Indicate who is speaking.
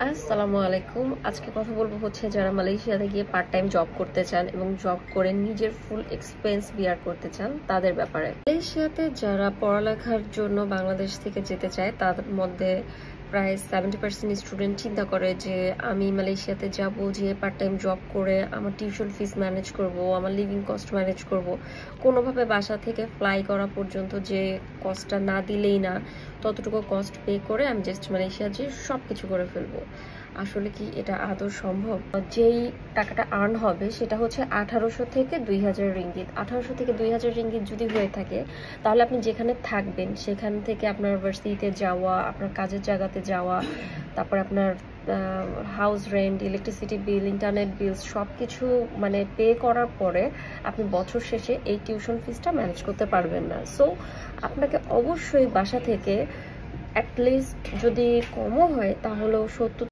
Speaker 1: আসসালামু আলাইকুম। আজকে কথা বলবো হচ্ছে যারা মালয়েশিয়াতে গিয়ে পার্ট টাইম জব করতে চান এবং জব করে নিজের ফুল এক্সপেন্স বিয়ার করতে চান তাদের ব্যাপারে। মালয়েশিয়াতে যারা পড়ালেখার জন্য বাংলাদেশ থেকে যেতে চায় তাদের মধ্যে প্রায় 70% স্টুডেন্ট চিন্তা করে যে আমি মালয়েশিয়াতে যাব, যে পার্ট টাইম জব করে আমার টিউশন ফিস ম্যানেজ করব, আমার লিভিং কস্ট ম্যানেজ করব, কোনোভাবে বাসা থেকে ফ্লাই করা পর্যন্ত যে কস্টটা না দিলেই না, ততটুকু কস্ট পে করে আমি জাস্ট মালয়েশিয়া যেয়ে সব কিছু করে ফেলবো। আসলে কি এটা আদৌ সম্ভব? যেই টাকাটা আর্ন হবে সেটা হচ্ছে 1800 থেকে 2000 রিঙ্গিত। 1800 থেকে 2000 রিঙ্গিত যদি হয়ে থাকে তাহলে আপনি যেখানে থাকবেন সেখান থেকে আপনার ভার্সিটিতে যাওয়া, আপনার কাজের জায়গাতে যাওয়া, তারপর আপনার house rent, electricity bill, internet bills সব কিছু মানে পে করার পরে আপনি বছর শেষে এই টিউশন ফিসটা ম্যানেজ করতে পারবেন না। সো আপনাকে অবশ্যই বাসা থেকে অ্যাটলিস্ট যদি কমও হয় তাহলেও 70